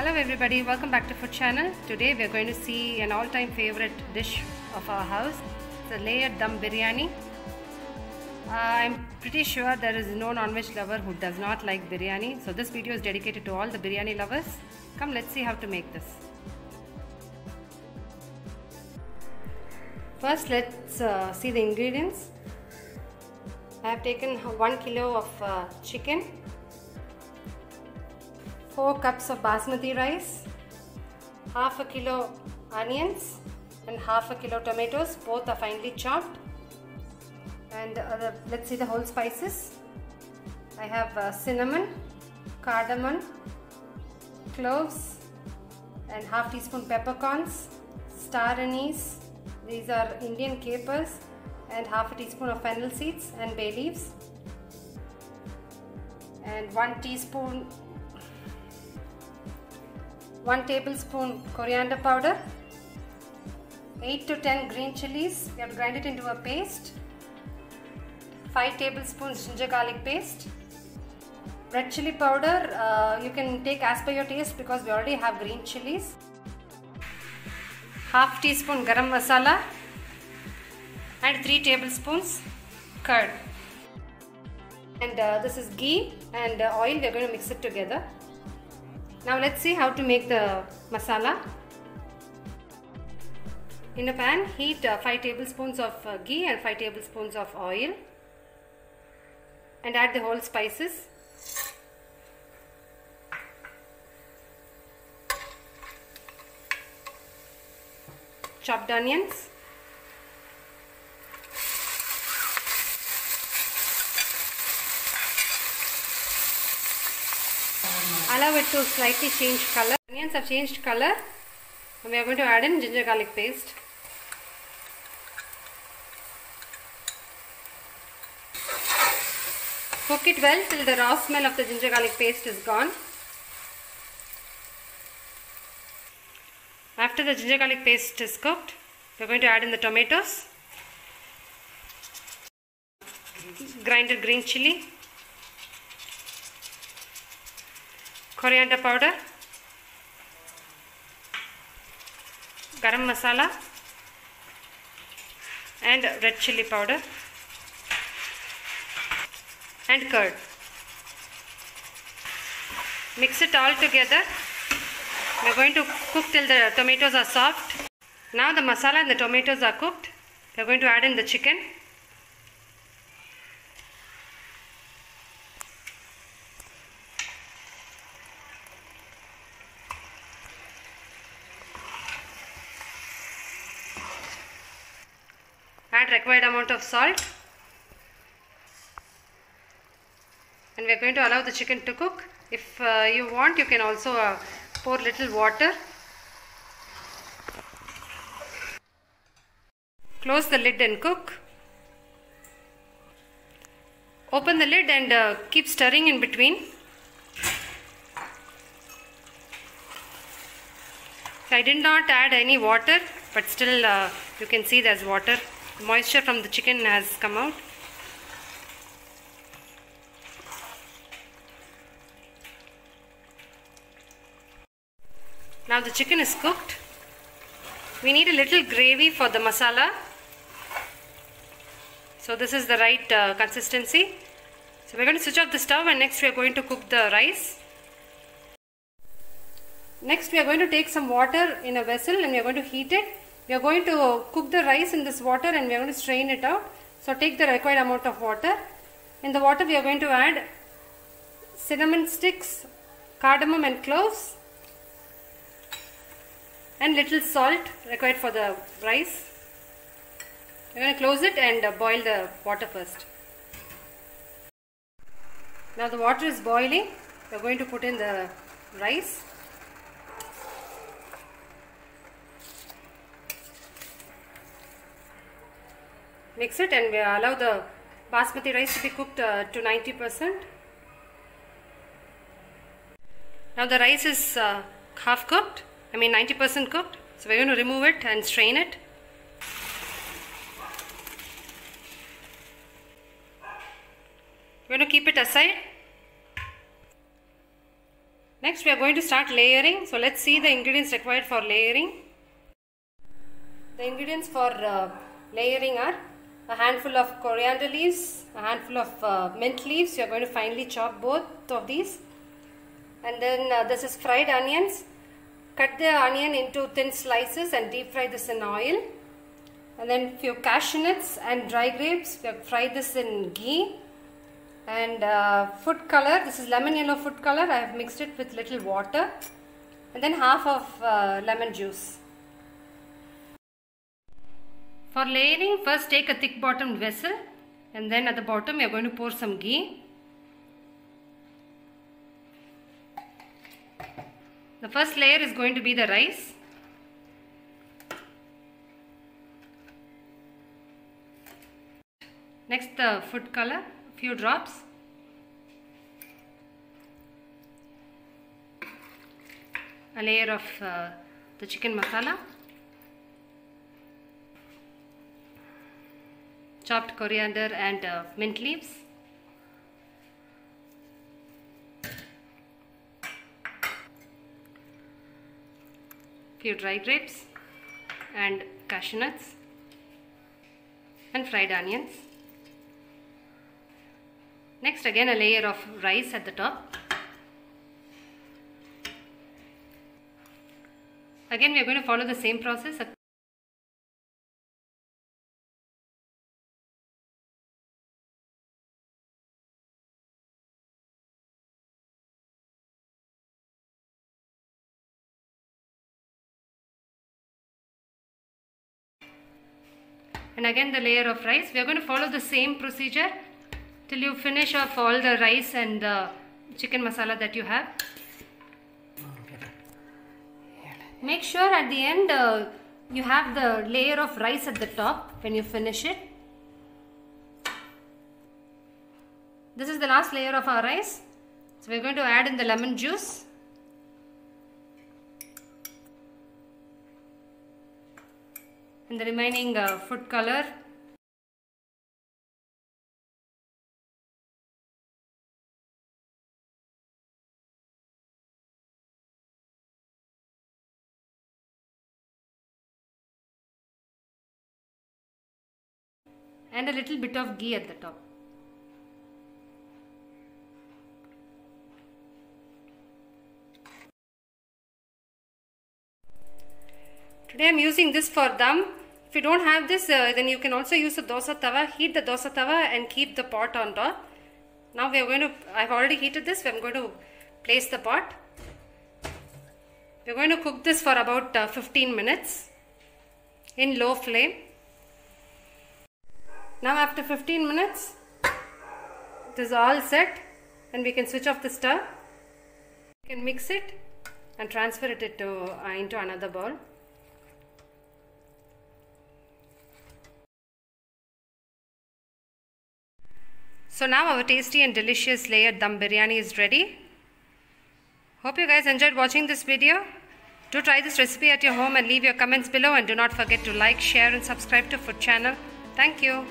Hello everybody, welcome back to Food Channel. Today we are going to see an all-time favorite dish of our house. It's a layered dum biryani. I'm pretty sure there is no non-veg lover who does not like biryani. So this video is dedicated to all the biryani lovers. Come, let's see how to make this. First let's see the ingredients. I have taken 1 kilo of chicken, 4 cups of basmati rice, half a kilo onions and half a kilo tomatoes, both are finely chopped. And let's see the whole spices. I have cinnamon, cardamom, cloves and half teaspoon peppercorns, star anise, these are Indian capers, and half a teaspoon of fennel seeds and bay leaves, and 1 tablespoon coriander powder, 8 to 10 green chilies, we have to grind it into a paste, 5 tablespoons ginger garlic paste, red chili powder, you can take as per your taste because we already have green chilies, half teaspoon garam masala and 3 tablespoons curd. And this is ghee and oil, we are going to mix it together. Now let's see how to make the masala. In a pan, heat 5 tablespoons of ghee and 5 tablespoons of oil and add the whole spices. Chopped onions. Allow it to slightly change color. Onions have changed color and we are going to add in ginger garlic paste. Cook it well till the raw smell of the ginger garlic paste is gone. After the ginger garlic paste is cooked, we are going to add in the tomatoes, grinded green chili, coriander powder, garam masala and red chili powder and curd. Mix it all together. We are going to cook till the tomatoes are soft. Now the masala and the tomatoes are cooked. We are going to add in the chicken. Add required amount of salt and we are going to allow the chicken to cook. If you want, you can also pour little water. Close the lid and cook. Open the lid and keep stirring in between. I did not add any water, but still you can see there's water. Moisture from the chicken has come out. Now the chicken is cooked. We need a little gravy for the masala. So this is the right consistency. So we're going to switch off the stove and next we are going to cook the rice. Next we are going to take some water in a vessel and we are going to heat it. We are going to cook the rice in this water and we are going to strain it out. So take the required amount of water. In the water we are going to add cinnamon sticks, cardamom and cloves and little salt required for the rice. We are going to close it and boil the water first. Now the water is boiling. We are going to put in the rice. Mix it and we allow the basmati rice to be cooked to 90%. Now the rice is half cooked, 90% cooked. So we are going to remove it and strain it. We are going to keep it aside. Next we are going to start layering. So let's see the ingredients required for layering. The ingredients for layering are a handful of coriander leaves, a handful of mint leaves. You are going to finely chop both of these. And then this is fried onions. Cut the onion into thin slices and deep fry this in oil. And then few cashew nuts and dry grapes. We have fried this in ghee. And food color, this is lemon yellow food color. I have mixed it with little water. And then half of lemon juice. For layering, first take a thick bottomed vessel. And then at the bottom we are going to pour some ghee. The first layer is going to be the rice. Next the food color, few drops. A layer of the chicken masala. Chopped coriander and mint leaves. Few dry grapes and cashew nuts and fried onions. Next again a layer of rice at the top. Again we are going to follow the same process. And again the layer of rice. We are going to follow the same procedure till you finish off all the rice and the chicken masala that you have. Make sure at the end you have the layer of rice at the top when you finish it. This is the last layer of our rice. So we are going to add in the lemon juice. And the remaining food color. And a little bit of ghee at the top. Today I am using this for dum. If you don't have this, then you can also use the dosa tawa. Heat the dosa tawa and keep the pot on top. Now we are going to, I have already heated this. I am going to place the pot. We are going to cook this for about 15 minutes in low flame. Now after 15 minutes, it is all set and we can switch off the stove. You can mix it and transfer it into another bowl. So now our tasty and delicious layered dum biryani is ready. Hope you guys enjoyed watching this video. Do try this recipe at your home and leave your comments below, and do not forget to like, share and subscribe to Food Channel. Thank you.